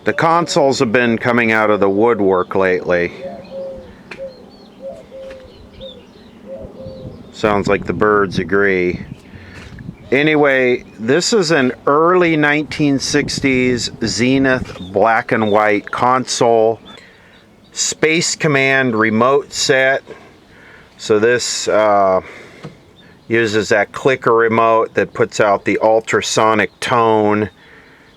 The consoles have been coming out of the woodwork lately. Sounds like the birds agree. Anyway, this is an early 1960s Zenith black and white console. Space Command remote set. So this uses that clicker remote that puts out the ultrasonic tone.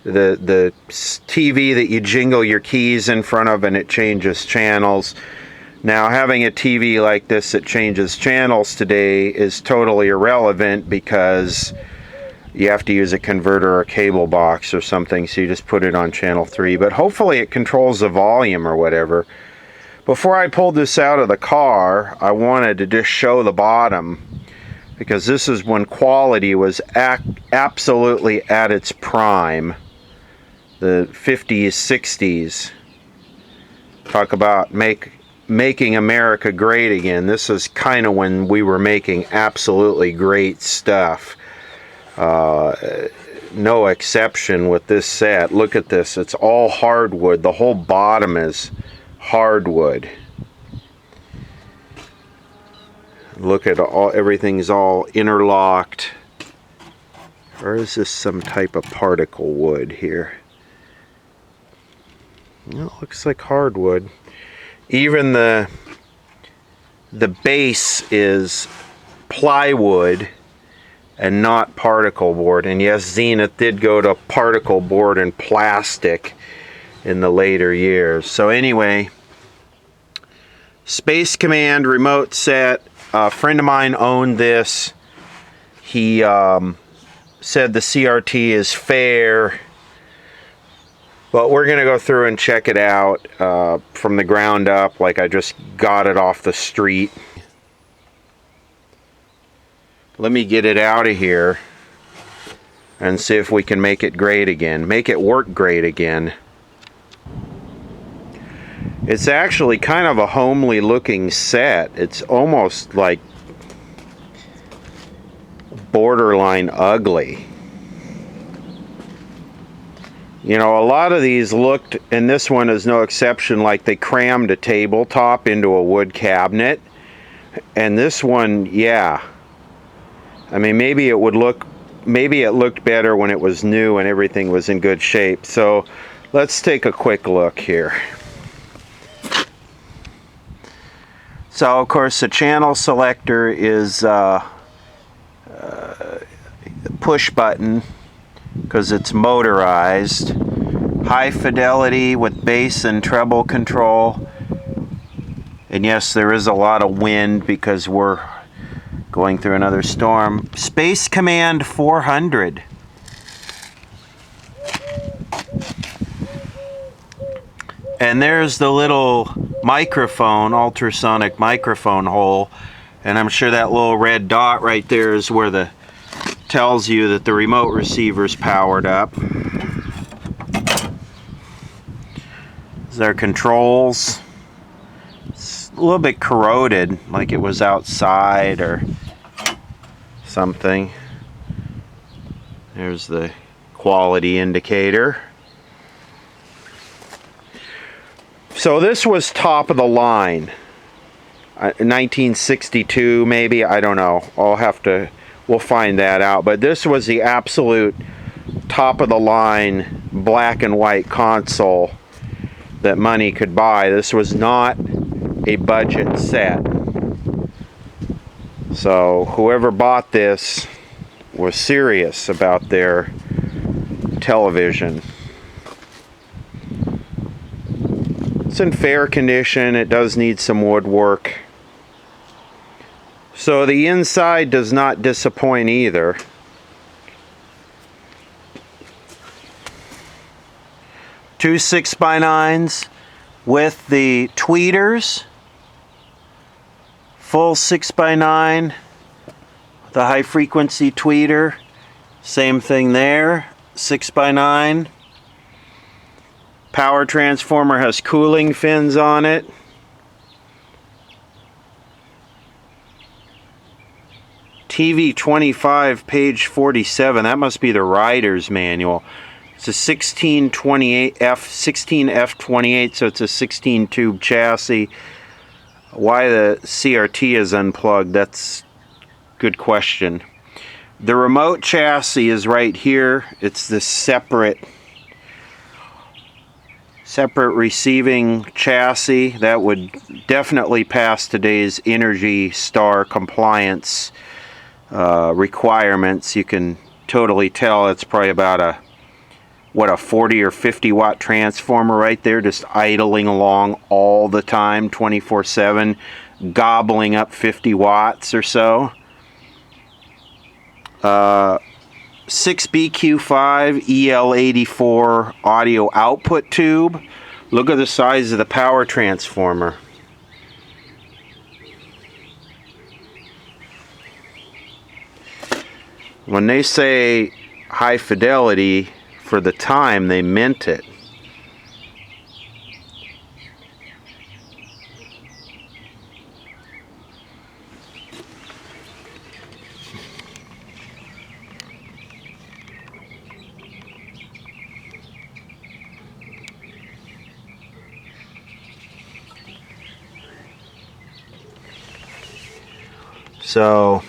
The TV that you jingle your keys in front of and it changes channels. Now, having a TV like this that changes channels today is totally irrelevant because you have to use a converter or a cable box or something, so you just put it on channel 3. But hopefully it controls the volume or whatever. Before I pulled this out of the car, I wanted to just show the bottom, because this is when quality was absolutely at its prime. The 50s, 60s. Talk about making America great again. This is kind of when we were making absolutely great stuff. No exception with this set. Look at this. It's all hardwood. The whole bottom is hardwood. Look at everything's all interlocked. Or is this some type of particle wood here? Well, it looks like hardwood. Even the base is plywood and not particle board. And yes, Zenith did go to particle board and plastic in the later years. So anyway, Space Command remote set. A friend of mine owned this. He said the CRT is fair. But we're going to go through and check it out from the ground up, like I just got it off the street. Let me get it out of here and see if we can make it great again. Make it work great again. It's actually kind of a homely looking set. It's almost like borderline ugly. You know, a lot of these looked, and this one is no exception, like they crammed a tabletop into a wood cabinet. And this one, yeah. I mean, maybe it looked better when it was new and everything was in good shape. So let's take a quick look here. So, of course, the channel selector is push button, because it's motorized. High fidelity with bass and treble control. And yes, there is a lot of wind because we're going through another storm. Space Command 400. And there's the little microphone, ultrasonic microphone hole. And I'm sure that little red dot right there is where the tells you that the remote receiver's powered up. These are controls. It's a little bit corroded, like it was outside or something. There's the quality indicator. So this was top of the line. 1962 maybe, I don't know. We'll find that out. But this was the absolute top of the line black and white console that money could buy. This was not a budget set. So whoever bought this was serious about their television. It's in fair condition. It does need some woodwork. So the inside does not disappoint either. Two 6x9s with the tweeters. Full 6x9. The high frequency tweeter. Same thing there. 6x9. Power transformer has cooling fins on it. TV 25, page 47. That must be the rider's manual. It's a 16F28, so it's a 16 tube chassis. Why the CRT is unplugged, that's a good question. The remote chassis is right here. It's this separate receiving chassis that would definitely pass today's Energy Star compliance requirements. You can totally tell it's probably about a 40 or 50 watt transformer right there, just idling along all the time, 24/7, gobbling up 50 watts or so. 6BQ5 EL84 audio output tube. Look at the size of the power transformer. When they say high fidelity, for the time, they meant it. So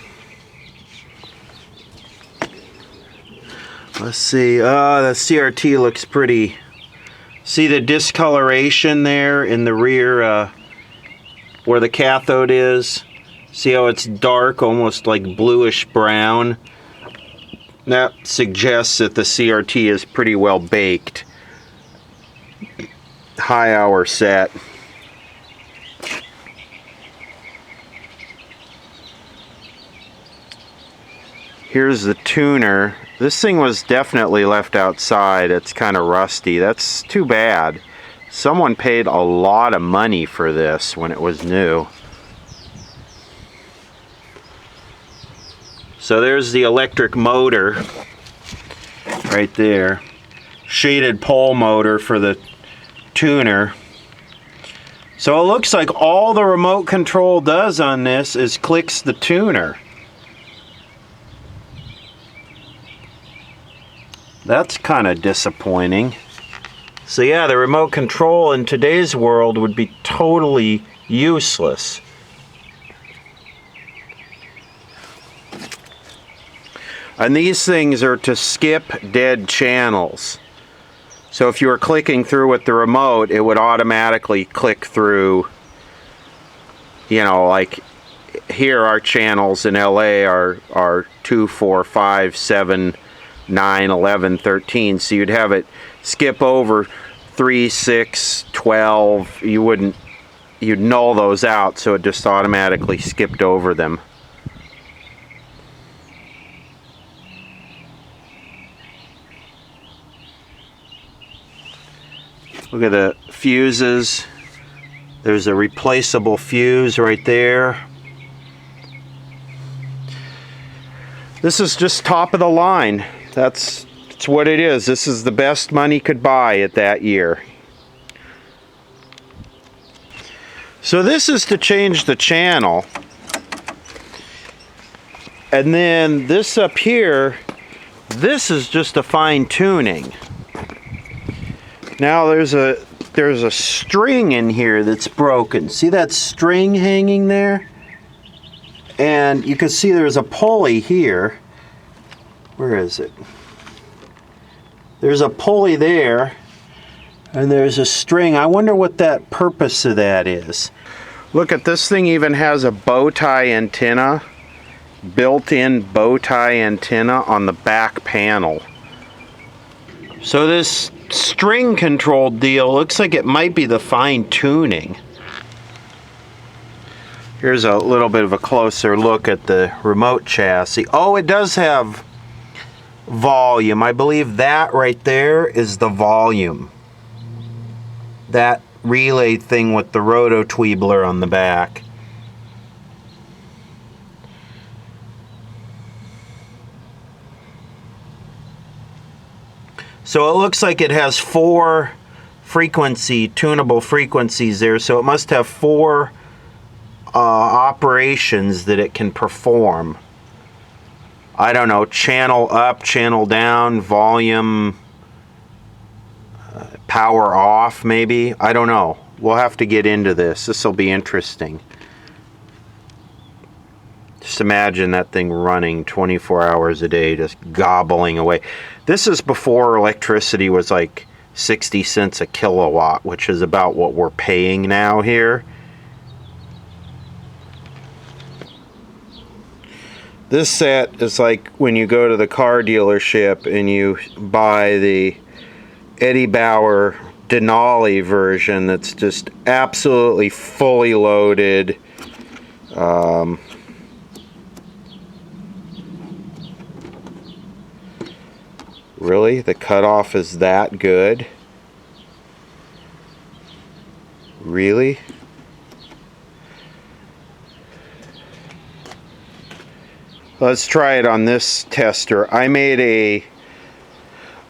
let's see. The CRT looks pretty. See the discoloration there in the rear where the cathode is? See how it's dark, almost like bluish brown? That suggests that the CRT is pretty well baked. High hour set. Here's the tuner. This thing was definitely left outside. It's kind of rusty. That's too bad. Someone paid a lot of money for this when it was new. So there's the electric motor right there. Shaded pole motor for the tuner. So it looks like all the remote control does on this is clicks the tuner. That's kind of disappointing. So yeah, the remote control in today's world would be totally useless. And these things are to skip dead channels. So if you were clicking through with the remote, it would automatically click through, you know, like here our channels in LA are 2, 4, 5, 7, 9, 11, 13, so you'd have it skip over 3, 6, 12. You'd null those out, so it just automatically skipped over them. Look at the fuses. There's a replaceable fuse right there. This is just top of the line. That's what it is. This is the best money could buy at that year. So this is to change the channel. And then this up here, this is just a fine tuning. Now there's a string in here that's broken. See that string hanging there? And you can see there's a pulley here. Where is it? There's a pulley there, and there's a string. I wonder what that purpose of that is. Look at this thing, even has a bow tie antenna, built-in bow tie antenna on the back panel. So this string controlled deal looks like it might be the fine tuning. Here's a little bit of a closer look at the remote chassis. Oh, it does have volume. I believe that right there is the volume. That relay thing with the roto-tweebler on the back. So it looks like it has 4 tunable frequencies there, so it must have 4 operations that it can perform. I don't know, channel up, channel down, volume, Power off, maybe. I don't know. We'll have to get into this. This will be interesting. Just imagine that thing running 24 hours a day, just gobbling away. This is before electricity was like 60 cents a kilowatt, which is about what we're paying now here. This set is like when you go to the car dealership and you buy the Eddie Bauer Denali version that's just absolutely fully loaded. Really? The cutoff is that good? Really? Let's try it on this tester. I made a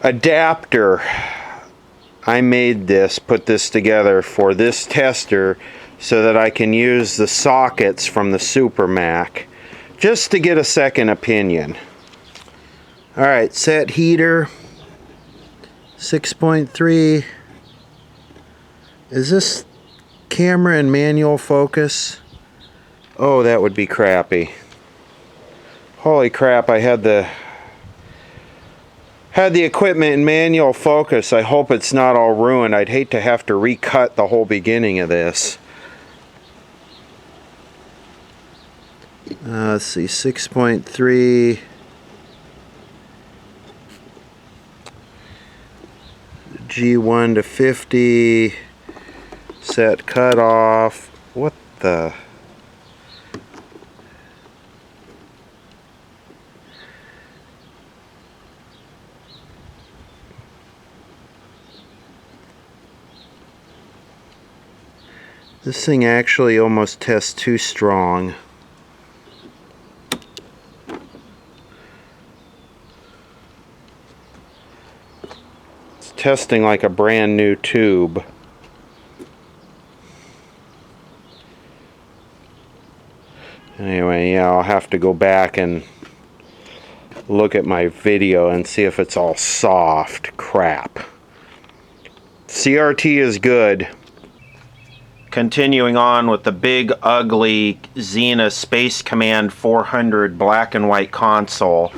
adapter. I made this, put this together for this tester so that I can use the sockets from the Super Mac just to get a second opinion. Alright, set heater 6.3. Is this camera in manual focus? Oh, that would be crappy. Holy crap, I had the equipment in manual focus. I hope it's not all ruined. I'd hate to have to recut the whole beginning of this. Let's see, 6.3. G1 to 50. Set cutoff. What the... This thing actually almost tests too strong. It's testing like a brand new tube. Anyway, yeah, I'll have to go back and look at my video and see if it's all soft crap. CRT is good. Continuing on with the big ugly Zenith Space Command 400 black and white console,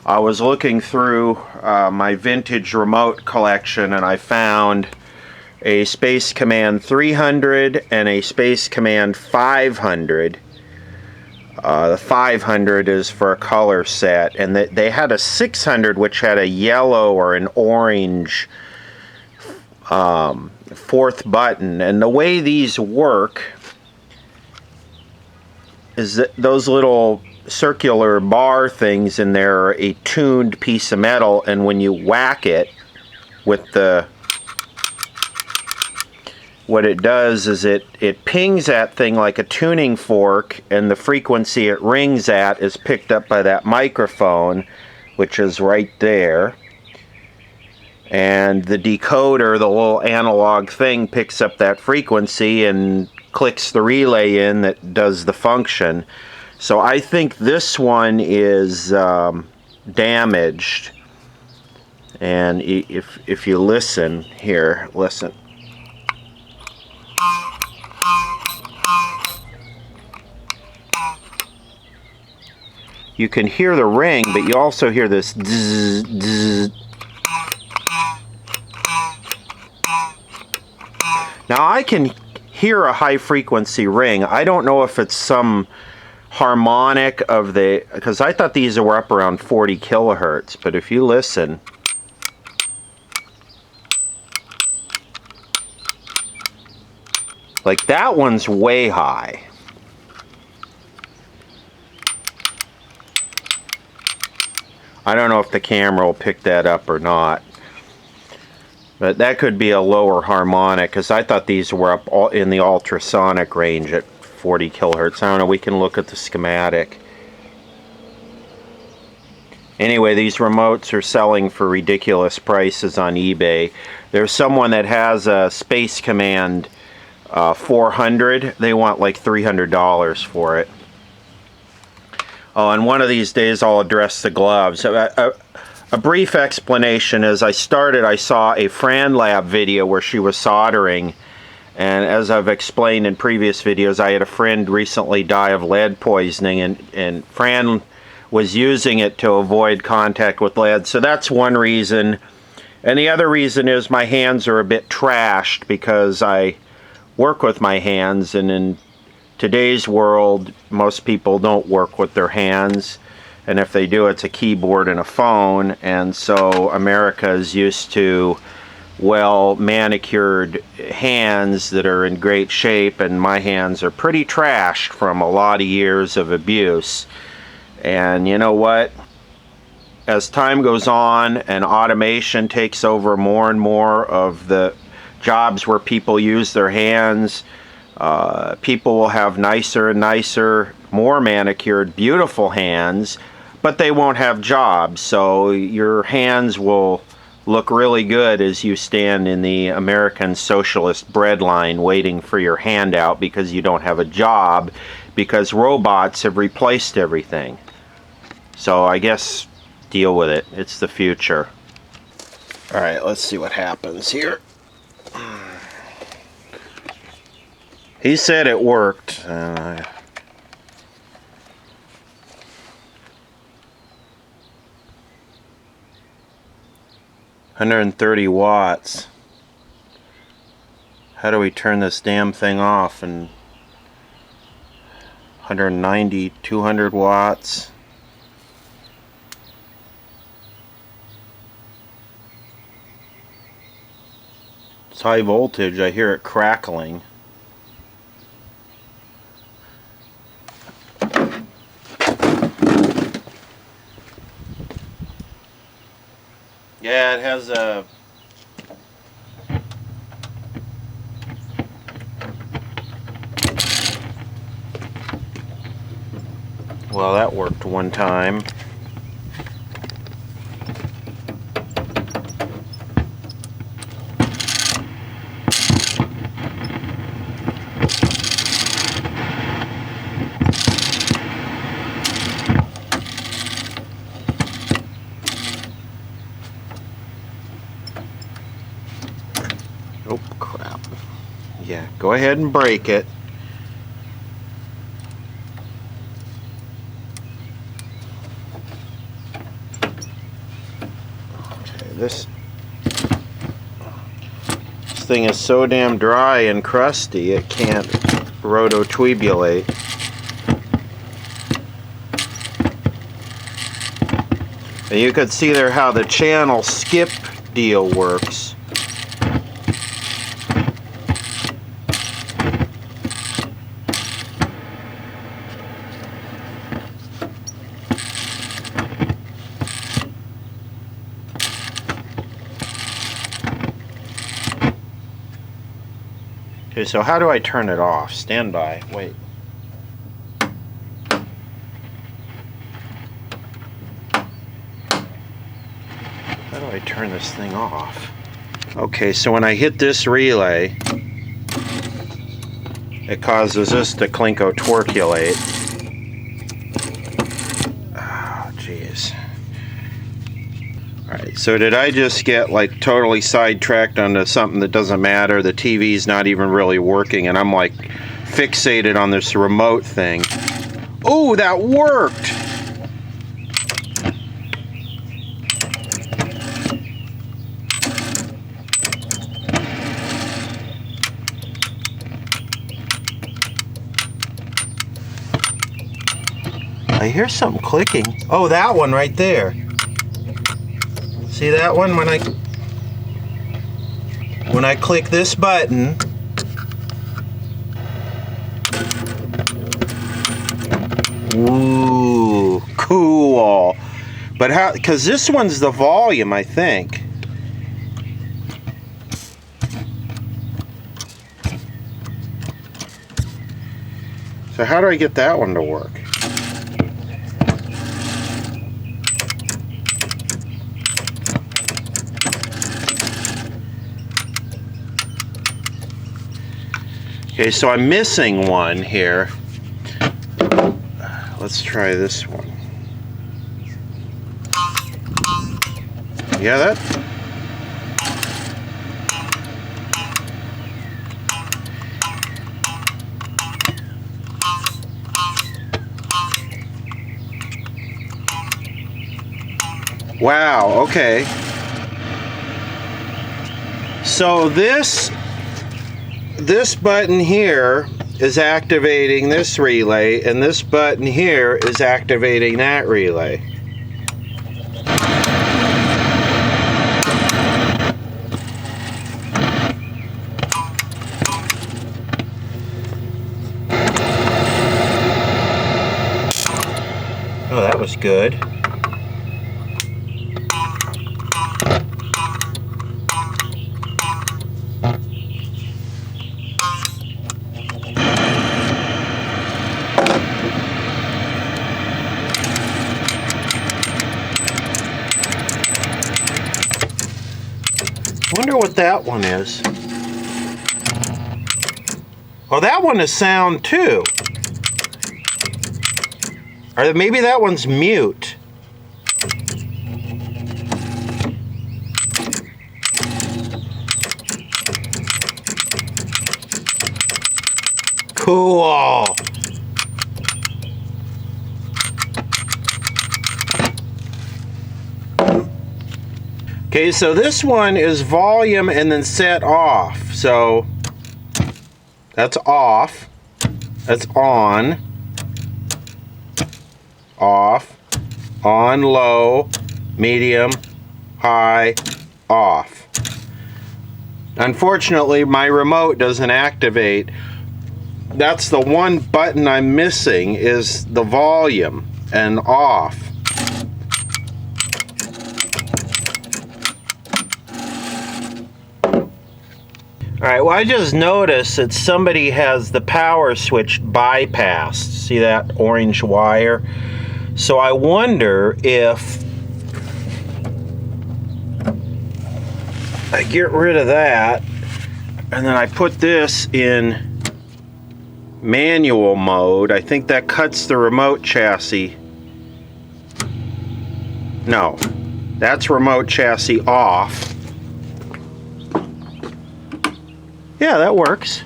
I was looking through my vintage remote collection and I found a Space Command 300 and a Space Command 500. The 500 is for a color set, and they had a 600 which had a yellow or an orange fourth button. And the way these work is that those little circular bar things in there are a tuned piece of metal, and when you whack it with what it does is it pings that thing like a tuning fork, and the frequency it rings at is picked up by that microphone, which is right there. And the decoder, the little analog thing, picks up that frequency and clicks the relay in that does the function. So I think this one is damaged. And if you listen here, listen. You can hear the ring, but you also hear this zzz, zzz. Now I can hear a high frequency ring. I don't know if it's some harmonic of the, because I thought these were up around 40 kilohertz, but if you listen, like that one's way high. I don't know if the camera will pick that up or not. But that could be a lower harmonic, because I thought these were up all in the ultrasonic range at 40 kilohertz. I don't know, we can look at the schematic. Anyway, these remotes are selling for ridiculous prices on eBay. There's someone that has a Space Command 400. They want like $300 for it. Oh, and one of these days I'll address the gloves. A brief explanation is I saw a Fran Lab video where she was soldering, and as I've explained in previous videos, I had a friend recently die of lead poisoning, and Fran was using it to avoid contact with lead. So that's one reason. And the other reason is my hands are a bit trashed because I work with my hands, and in today's world most people don't work with their hands, and if they do, it's a keyboard and a phone. And so America is used to well manicured hands that are in great shape, and my hands are pretty trashed from a lot of years of abuse. And you know what? As time goes on and automation takes over more and more of the jobs where people use their hands, people will have nicer and nicer, more manicured, beautiful hands, but they won't have jobs. So your hands will look really good as you stand in the American socialist breadline waiting for your handout because you don't have a job, because robots have replaced everything. So I guess deal with it. It's the future. All right, let's see what happens here. He said it worked. 130 watts. How do we turn this damn thing off? And 190, 200 watts. It's high voltage. I hear it crackling. Yeah, it has a well, that worked one time. Oh, crap. Yeah, go ahead and break it. Okay, this thing is so damn dry and crusty it can't rototubulate. And you could see there how the channel skip deal works. Okay, so how do I turn it off? Stand by. Wait. How do I turn this thing off? Okay, so when I hit this relay, it causes this to clinko-torculate. Oh, jeez. Alright, so did I just get like totally sidetracked onto something that doesn't matter? The TV's not even really working and I'm like fixated on this remote thing. Oh, that worked! I hear something clicking. Oh, that one right there. See that one? When I click this button, ooh, cool. But how? Because this one's the volume, I think. So how do I get that one to work? Okay, so I'm missing one here. Let's try this one. Yeah, that. Wow, okay. So this button here is activating this relay, and this button here is activating that relay. Oh, that was good. Wonder what that one is. Oh, that one is sound too. Or maybe that one's mute. Cool. Okay, so this one is volume and then set off. So that's off. That's on. Off. On, low, medium, high, off. Unfortunately, my remote doesn't activate. That's the one button I'm missing, is the volume and off. Alright, well, I just noticed that somebody has the power switch bypassed. See that orange wire? So I wonder if I get rid of that and then I put this in manual mode. I think that cuts the remote chassis. No, that's remote chassis off. Yeah, that works.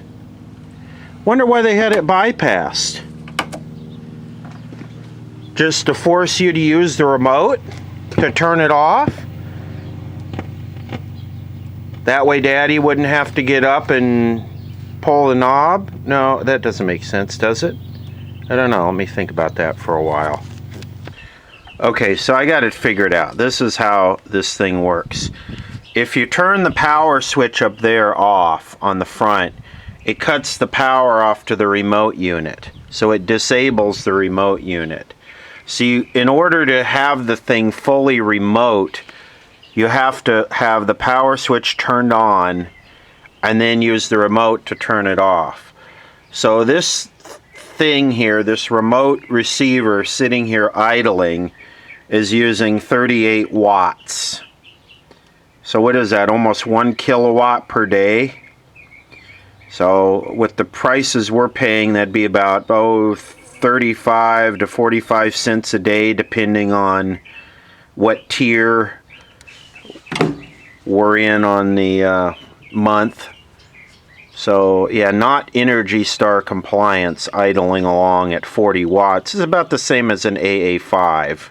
Wonder why they had it bypassed. Just to force you to use the remote to turn it off? That way Daddy wouldn't have to get up and pull the knob? No, that doesn't make sense, does it? I don't know. Let me think about that for a while. Okay, so I got it figured out. This is how this thing works. If you turn the power switch up there off on the front, it cuts the power off to the remote unit. So it disables the remote unit. So in order to have the thing fully remote, you have to have the power switch turned on and then use the remote to turn it off. So this thing here, this remote receiver sitting here idling, is using 38 watts. So what is that, almost 1 kilowatt per day? So with the prices we're paying, that'd be about 35 to 45 cents a day, depending on what tier we're in on the month. So yeah, not Energy Star compliance idling along at 40 watts. It's about the same as an AA5.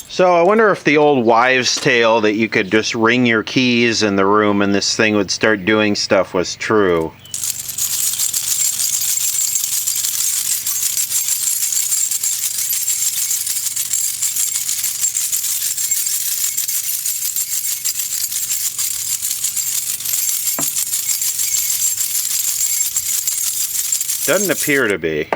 So I wonder if the old wives' tale that you could just ring your keys in the room and this thing would start doing stuff was true. Doesn't appear to be.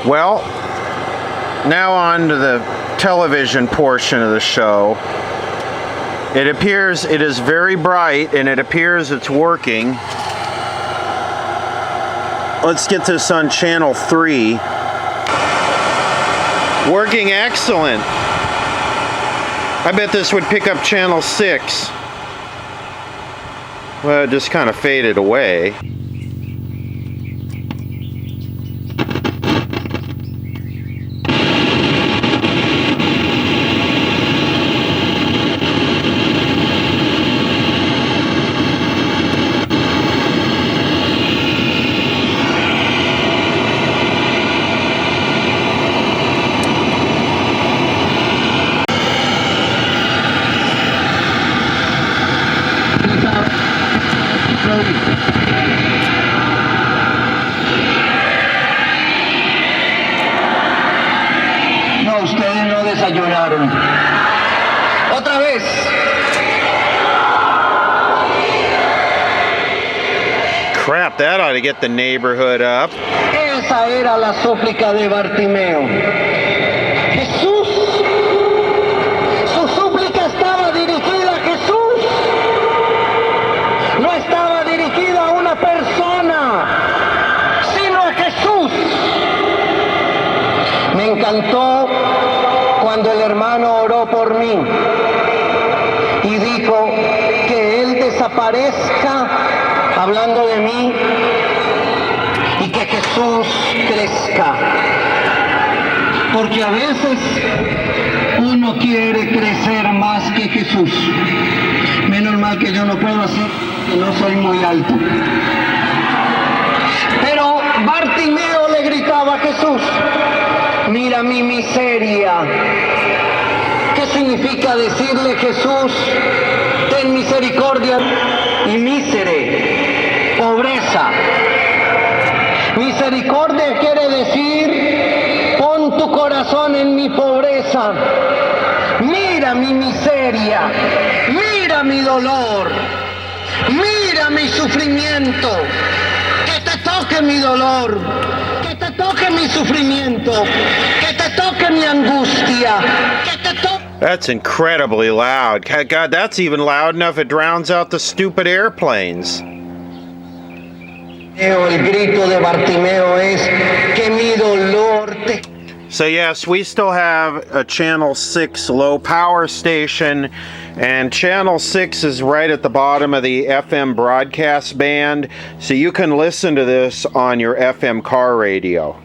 Well, now on to the television portion of the show. It appears it is very bright and it appears it's working. Let's get this on channel 3. Working excellent. I bet this would pick up channel 6. Well, it just kind of faded away. No, ustedes no desayunaron. Otra vez. Crap, that ought to get the neighborhood up. Esa era la súplica de Bartimeo. Jesús, su súplica estaba dirigida a Jesús. No estaba dirigida a una persona, sino a Jesús. Me encantó cuando el hermano oró por mí y dijo que él desaparezca hablando de mí y que Jesús crezca. Porque a veces uno quiere crecer más que Jesús. Menos mal que yo no puedo hacer, que no soy muy alto. Pero Bartimeo le gritaba a Jesús: mira mi miseria. ¿Qué significa decirle Jesús, ten misericordia? Y mísere, pobreza. Misericordia quiere decir, pon tu corazón en mi pobreza. Mira mi miseria, mira mi dolor, mira mi sufrimiento. Que te toque mi dolor, que te toque mi sufrimiento, que te toque mi angustia, que te toque. That's incredibly loud. God, that's even loud enough it drowns out the stupid airplanes. El grito de Bartimeo es que mi dolor te... So yes, we still have a channel 6 low power station, and channel 6 is right at the bottom of the FM broadcast band, so you can listen to this on your FM car radio.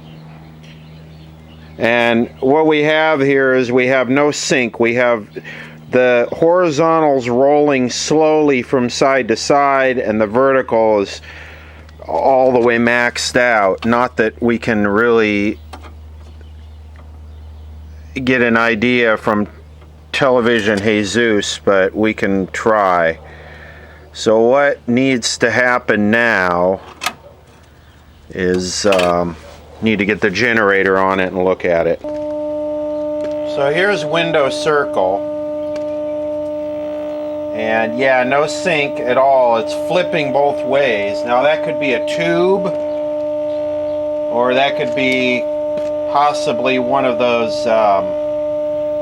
And what we have here is we have no sync. We have the horizontals rolling slowly from side to side, and the vertical is all the way maxed out. Not that we can really get an idea from television Jesus, but we can try. So what needs to happen now is need to get the generator on it and look at it. So here's window circle, and yeah, no sync at all. It's flipping both ways. Now that could be a tube, or that could be possibly one of those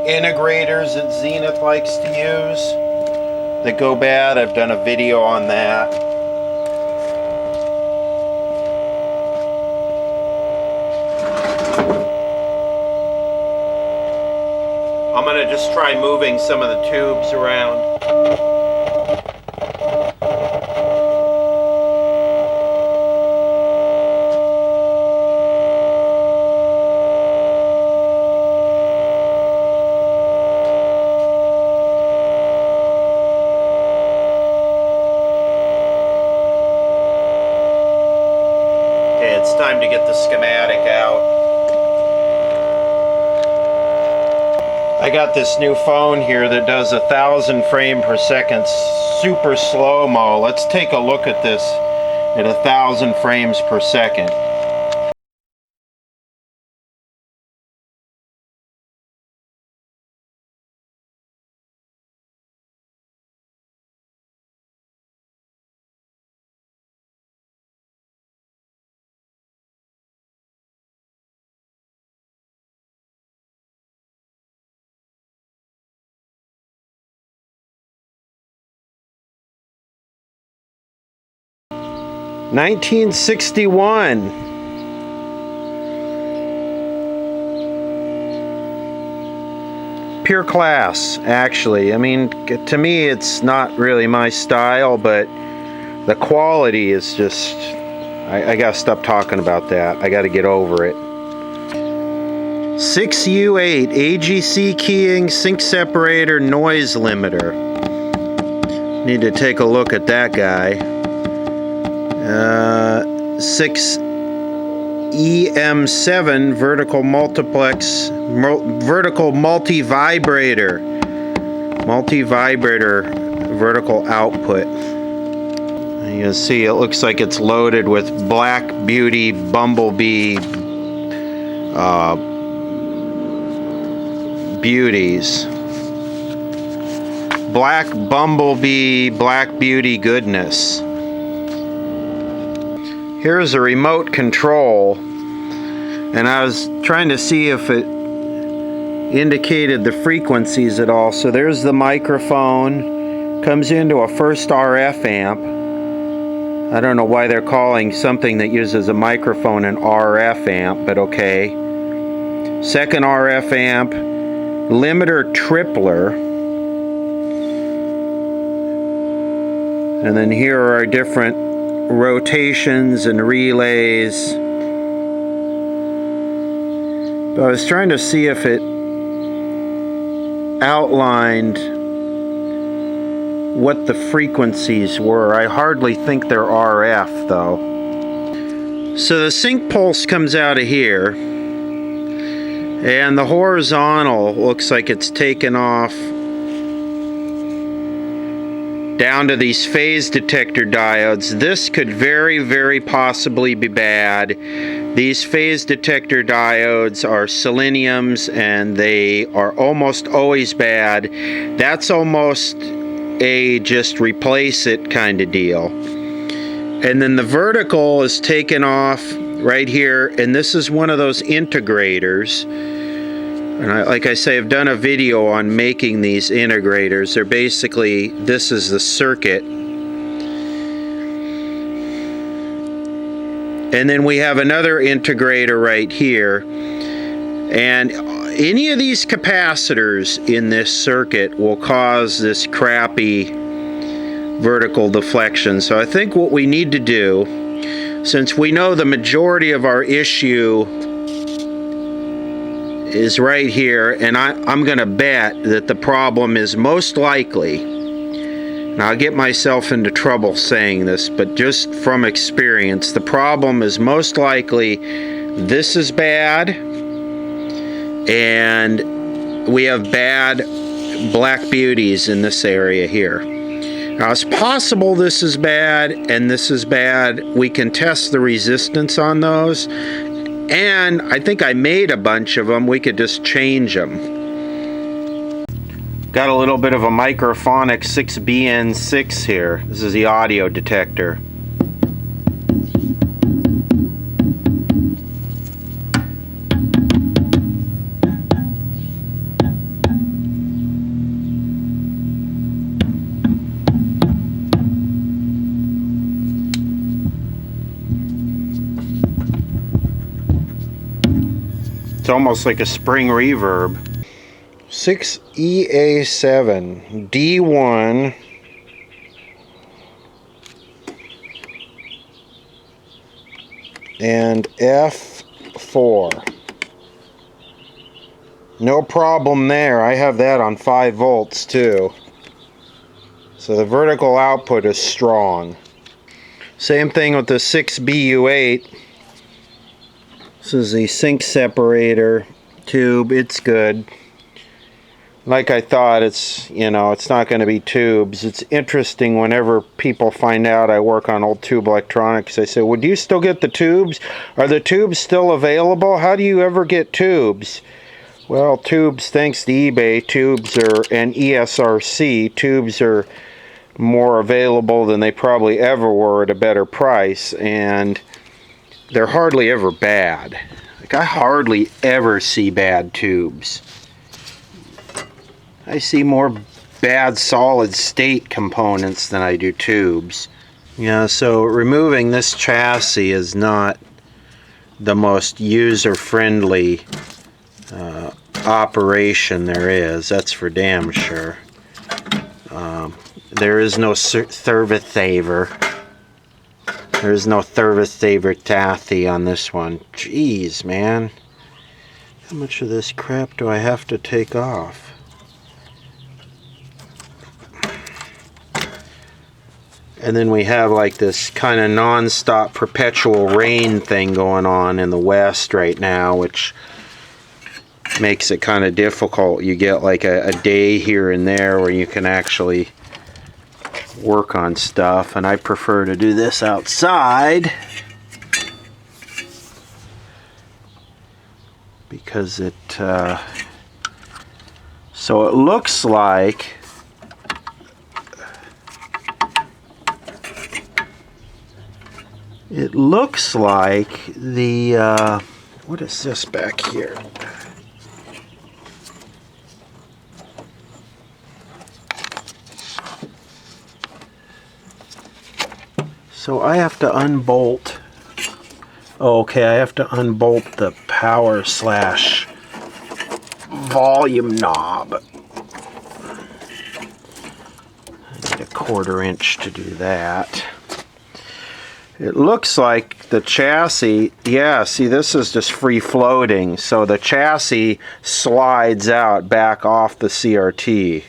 integrators that Zenith likes to use that go bad. I've done a video on that. I'm going to just try moving some of the tubes around. Okay, it's time to get the schematic out. I got this new phone here that does 1,000 frames per second super slow-mo. Let's take a look at this at 1,000 frames per second. 1961. Pure class, actually. I mean, to me, it's not really my style, but the quality is just... I gotta stop talking about that. I gotta get over it. 6U8 AGC keying, sync separator, noise limiter. Need to take a look at that guy. 6EM7 vertical multiplex, vertical multi-vibrator. Multi-vibrator vertical output. You can see it looks like it's loaded with Black Beauty Bumblebee beauties. Black Bumblebee, Black Beauty goodness. Here's a remote control, and I was trying to see if it indicated the frequencies at all. So there's the microphone, comes into a first RF amp. I don't know why they're calling something that uses a microphone an RF amp, but okay. Second RF amp, limiter tripler. And then here are our different rotations and relays. But I was trying to see if it outlined what the frequencies were. I hardly think they're RF though. So the sync pulse comes out of here, and the horizontal looks like it's taken off down to these phase detector diodes. This could very, very possibly be bad. These phase detector diodes are seleniums, and they are almost always bad. That's almost a just replace it kind of deal. And then the vertical is taken off right here, and this is one of those integrators. And like I say, I've done a video on making these integrators. They're basically, this is the circuit. And then we have another integrator right here. And any of these capacitors in this circuit will cause this crappy vertical deflection. So I think what we need to do, since we know the majority of our issue is right here, and I'm going to bet that the problem is most likely, and I'll get myself into trouble saying this, but just from experience, the problem is most likely this is bad, and we have bad Black Beauties in this area here. Now, it's possible this is bad and this is bad. We can test the resistance on those. And I think I made a bunch of them. We could just change them. Got a little bit of a microphonic 6BN6 here. This is the audio detector. It's almost like a spring reverb. 6EA7 D1 and F4. No problem there. I have that on 5 volts too. So the vertical output is strong. Same thing with the 6BU8. This is the sync separator tube. It's good. Like I thought, it's, you know, it's not going to be tubes. It's interesting whenever people find out I work on old tube electronics. I say, would you still get the tubes? Are the tubes still available? How do you ever get tubes? Well, tubes, thanks to eBay, tubes are, and ESRC, tubes are more available than they probably ever were at a better price, and they're hardly ever bad. Like, I hardly ever see bad tubes. I see more bad solid state components than I do tubes. Yeah, so removing this chassis is not the most user-friendly operation there is. That's for damn sure. There is no thermothaver. There is no thermothaver taffy on this one. Jeez, man. How much of this crap do I have to take off? And then we have like this kind of non-stop perpetual rain thing going on in the west right now, which makes it kind of difficult. You get like a day here and there where you can actually work on stuff, and I prefer to do this outside because it so it looks like the what is this back here? So I have to unbolt. Oh, okay, I have to unbolt the power slash volume knob. I need a 1/4 inch to do that. It looks like the chassis, yeah, see, this is just free floating, so the chassis slides out back off the CRT.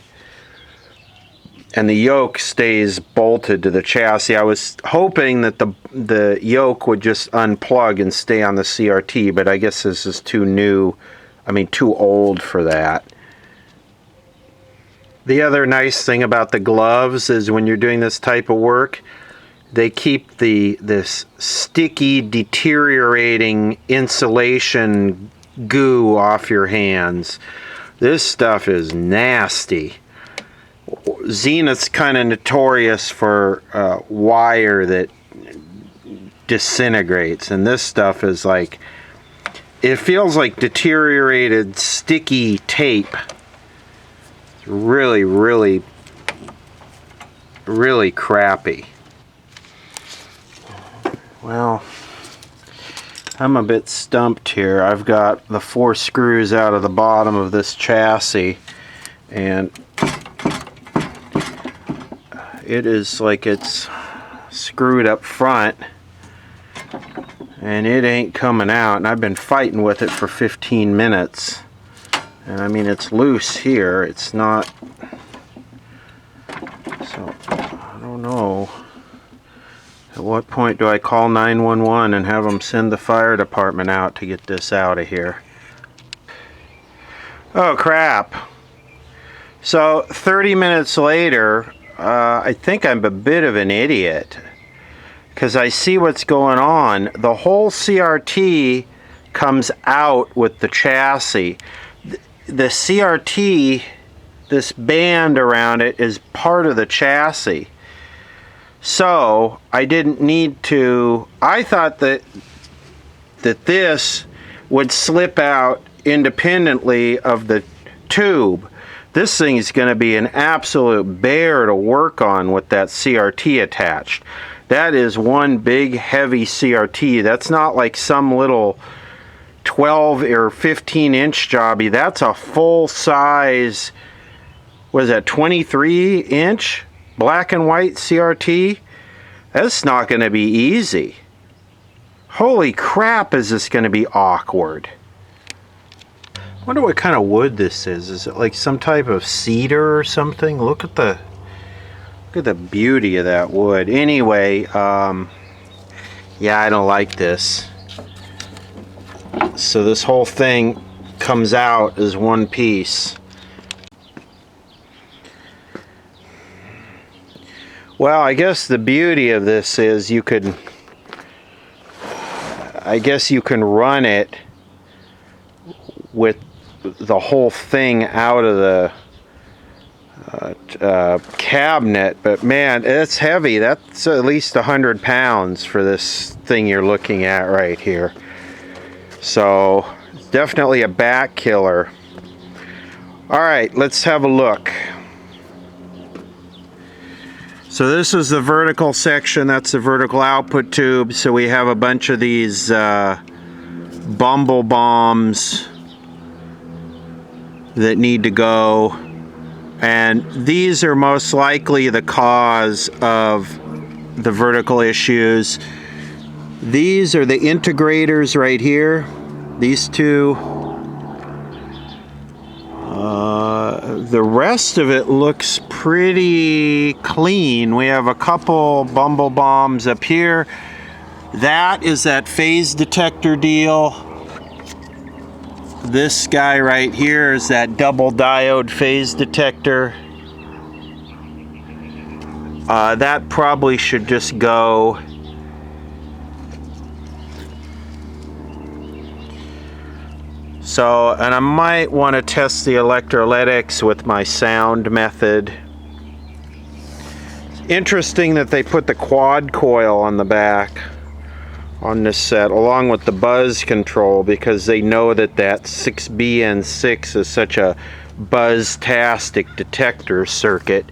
And the yoke stays bolted to the chassis. I was hoping that the yoke would just unplug and stay on the CRT, but I guess this is too old for that. The other nice thing about the gloves is when you're doing this type of work, they keep this sticky, deteriorating insulation goo off your hands. This stuff is nasty. Zenith's kind of notorious for wire that disintegrates, and this stuff is like, it feels like deteriorated sticky tape. It's really, really, really crappy. Well, I'm a bit stumped here. I've got the 4 screws out of the bottom of this chassis, and it is like it's screwed up front and it ain't coming out, and I've been fighting with it for 15 minutes, and I mean, it's loose here, it's not, so I don't know. At what point do I call 911 and have them send the fire department out to get this out of here? Oh crap. So 30 minutes later, I think I'm a bit of an idiot because I see what's going on. The whole CRT comes out with the chassis. The CRT, this band around it, is part of the chassis. So I didn't need to, I thought that this would slip out independently of the tube. This thing is going to be an absolute bear to work on with that CRT attached. That is one big heavy CRT. That's not like some little 12 or 15 inch jobby. That's a full size, what is that, 23 inch black and white CRT. That's not going to be easy. Holy crap, is this going to be awkward. I wonder what kind of wood this is. Is it like some type of cedar or something? Look at the beauty of that wood. Anyway, yeah, I don't like this. So this whole thing comes out as one piece. Well, I guess the beauty of this is you could, I guess you can run it with the whole thing out of the cabinet, but man, it's heavy. That's at least 100 pounds for this thing you're looking at right here. So definitely a back killer. All right, let's have a look. So this is the vertical section, that's the vertical output tube. So we have a bunch of these bumble bombs that need to go. And these are most likely the cause of the vertical issues. These are the integrators right here. These two. The rest of it looks pretty clean. We have a couple bumble bombs up here. That is that phase detector deal. This guy right here is that double diode phase detector. That probably should just go. So, and I might want to test the electrolytics with my sound method. Interesting that they put the quad coil on the back on this set along with the buzz control, because they know that that 6BN6 is such a buzz-tastic detector circuit.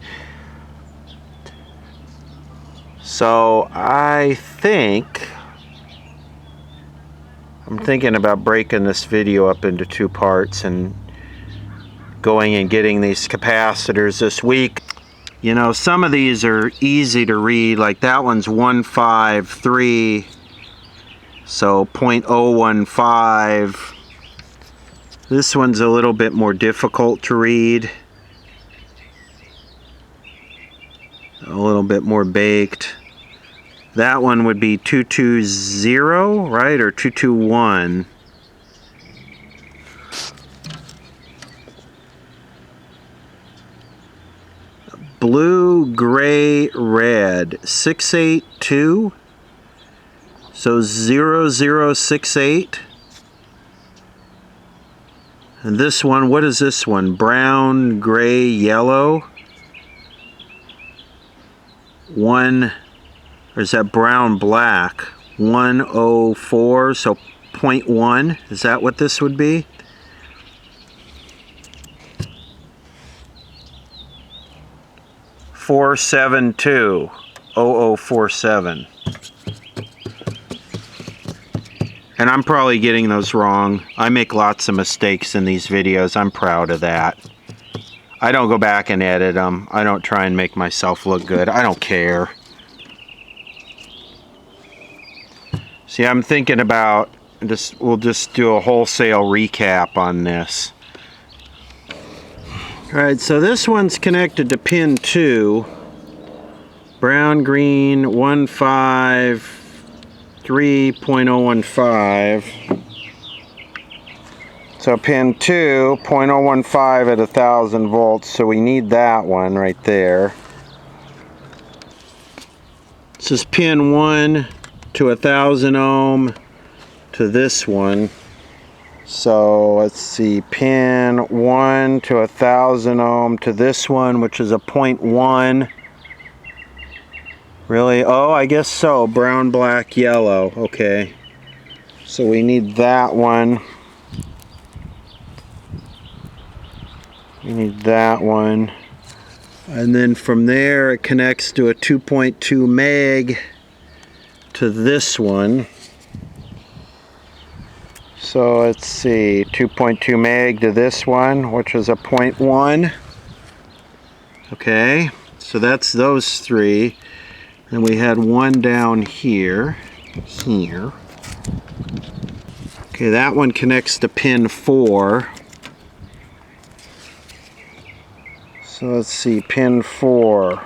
So I'm thinking about breaking this video up into 2 parts and going and getting these capacitors this week. You know, some of these are easy to read, like that one's 153, so 0.015. This one's a little bit more difficult to read, a little bit more baked. That one would be 220, right? Or 221. Blue, gray, red. 682. So 0068. And this one, what is this one? Brown, gray, yellow. Or is that brown, black? 104, so 0.1. Is that what this would be? .472, 0047. And I'm probably getting those wrong. I make lots of mistakes in these videos. I'm proud of that. I don't go back and edit them. I don't try and make myself look good. I don't care. See, I'm thinking about we'll just do a wholesale recap on this. Alright, so this one's connected to pin 2. Brown, green, 153.015. So pin 2, 0.015 at 1000 volts, so we need that one right there. This is pin 1 to 1000 ohm to this one. So let's see, pin 1 to 1000 ohm to this one, which is a 0.1. Really? Oh, I guess so. Brown, black, yellow. Okay. So we need that one. We need that one. And then from there it connects to a 2.2 meg to this one. So let's see, 2.2 meg to this one, which is a 0.1. Okay, so that's those 3. And we had one down here. Okay, that one connects to pin 4. So let's see, pin 4.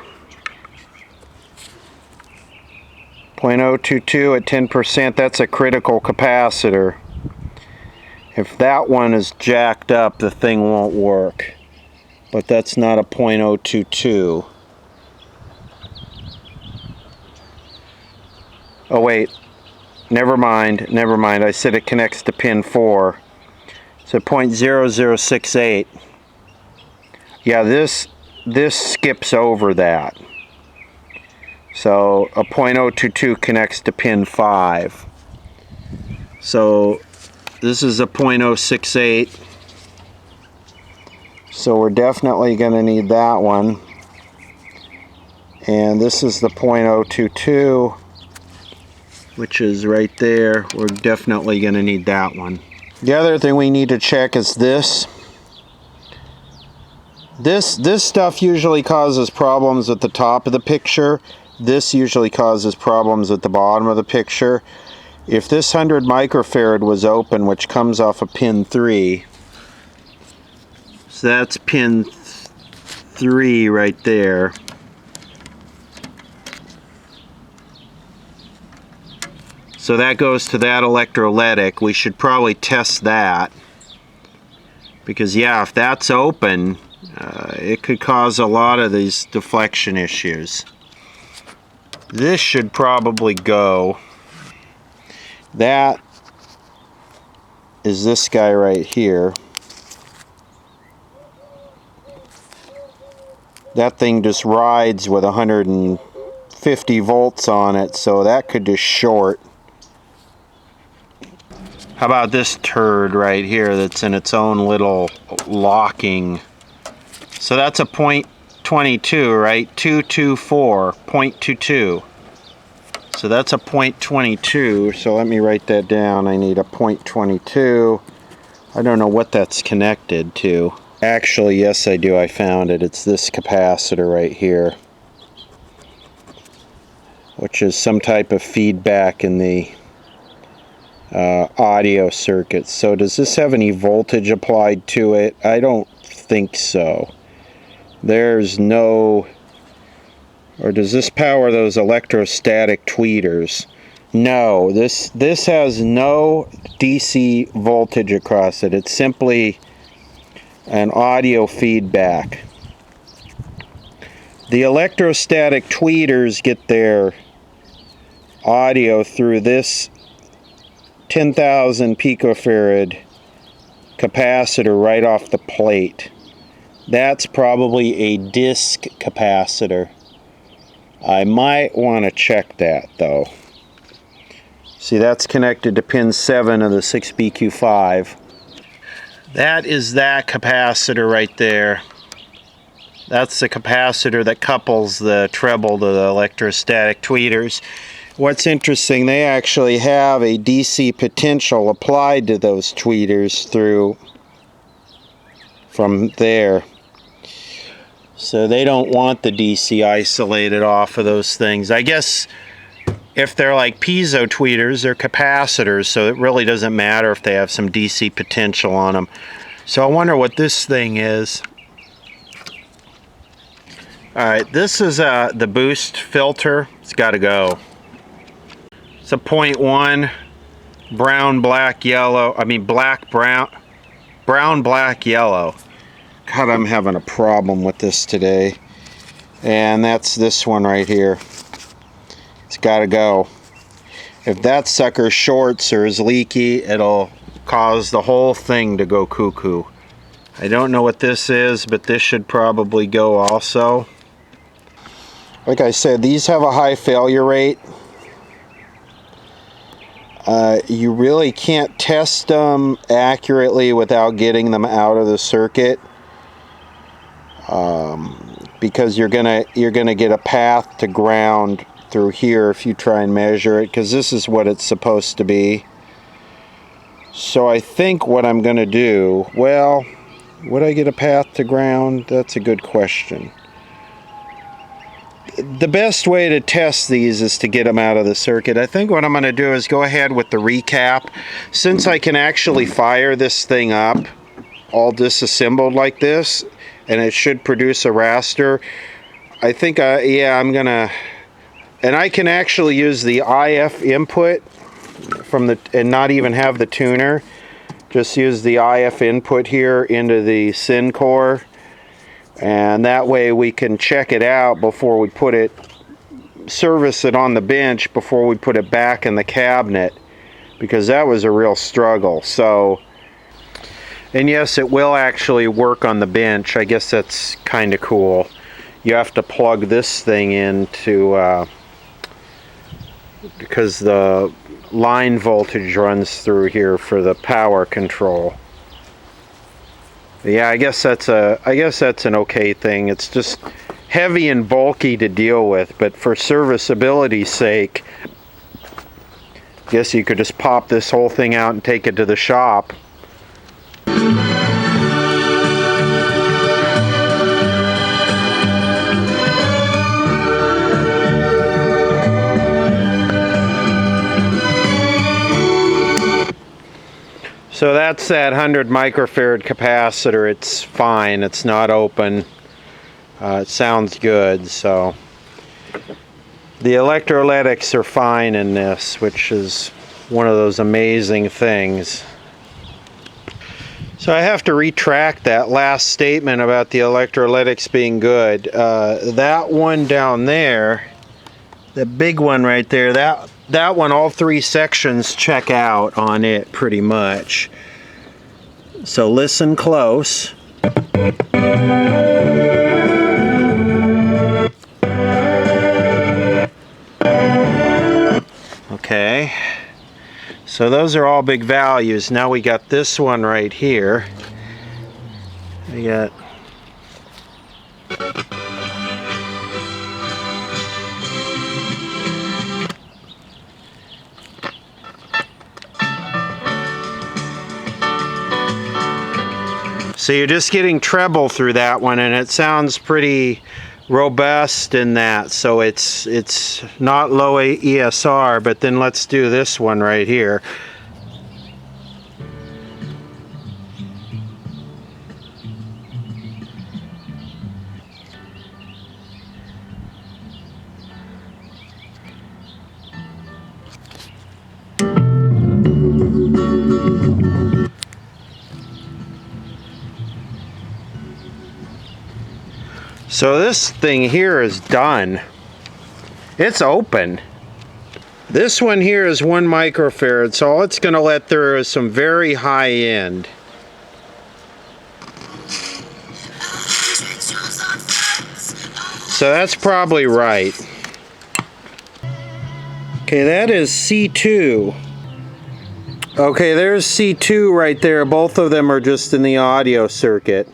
0.022 at 10%, that's a critical capacitor. If that one is jacked up, the thing won't work. But that's not a 0.022. Oh wait, never mind. I said it connects to pin 4. So 0.0068. Yeah, this skips over that. So a 0.022 connects to pin 5. So this is a 0.068. So we're definitely going to need that one. And this is the 0.022, which is right there. We're definitely going to need that one. The other thing we need to check is this. This stuff usually causes problems at the top of the picture. This usually causes problems at the bottom of the picture. If this 100 microfarad was open, which comes off of pin 3, so that's pin 3 right there. So that goes to that electrolytic. We should probably test that. Because yeah, if that's open, it could cause a lot of these deflection issues. This should probably go. That is this guy right here. That thing just rides with 150 volts on it, so that could just short. How about this turd right here that's in its own little locking? So that's a 0.22, right? 224, 0.22. So that's a 0.22. So let me write that down. I need a 0.22. I don't know what that's connected to. Actually, yes, I do. I found it. It's this capacitor right here, which is some type of feedback in the audio circuit. So does this have any voltage applied to it? I don't think so. There's no... Or does this power those electrostatic tweeters? No, this has no DC voltage across it. It's simply an audio feedback. The electrostatic tweeters get their audio through this 10,000 picofarad capacitor right off the plate. That's probably a disc capacitor. I might want to check that though. See, that's connected to pin 7 of the 6BQ5. That is that capacitor right there. That's the capacitor that couples the treble to the electrostatic tweeters. What's interesting, they actually have a DC potential applied to those tweeters through from there. So they don't want the DC isolated off of those things. I guess if they're like piezo tweeters, they're capacitors, so it really doesn't matter if they have some DC potential on them. So I wonder what this thing is. Alright, this is the boost filter. It's got to go. It's a 0.1 brown, black, yellow. I mean black, brown, black, yellow. God, I'm having a problem with this today. And that's this one right here. It's got to go. If that sucker shorts or is leaky, it'll cause the whole thing to go cuckoo. I don't know what this is, but this should probably go also. Like I said, these have a high failure rate. You really can't test them accurately without getting them out of the circuit. Because you're gonna get a path to ground through here if you try and measure it, because this is what it's supposed to be. So I think what I'm gonna do, well, would I get a path to ground? That's a good question. The best way to test these is to get them out of the circuit. I think what I'm going to do is go ahead with the recap. Since I can actually fire this thing up all disassembled like this, and it should produce a raster, I think yeah, I'm gonna, and I can actually use the IF input from the, and not even have the tuner, just use the IF input here into the SYN core, and that way we can check it out before we put it, service it on the bench before we put it back in the cabinet, because that was a real struggle. So, and yes, it will actually work on the bench. I guess that's kind of cool. You have to plug this thing into, because the line voltage runs through here for the power control. Yeah, I guess that's an okay thing. It's just heavy and bulky to deal with, but for serviceability's sake, I guess you could just pop this whole thing out and take it to the shop. So that's that 100 microfarad capacitor. It's fine, it's not open. It sounds good, so the electrolytics are fine in this, which is one of those amazing things. So I have to retract that last statement about the electrolytics being good. That one down there, the big one right there, that one, all three sections check out on it pretty much. So listen close. Okay, so those are all big values. Now we got this one right here. We got so you're just getting treble through that one, and it sounds pretty robust in that, so it's not low ESR. But then let's do this one right here. So this thing here is done. It's open. This one here is 1 microfarad, so all it's going to let through is some very high end. So that's probably right. Okay, that is C2. Okay, there's C2 right there. Both of them are just in the audio circuit.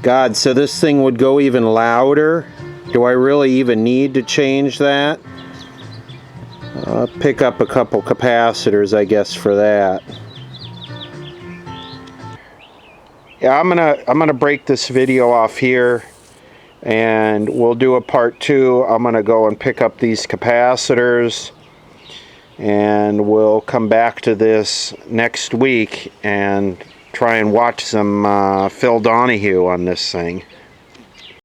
God, so this thing would go even louder? Do I really even need to change that? I'll pick up a couple capacitors, I guess, for that. Yeah, I'm gonna break this video off here, and we'll do a part 2. I'm gonna go and pick up these capacitors, and we'll come back to this next week and try and watch some Phil Donahue on this thing.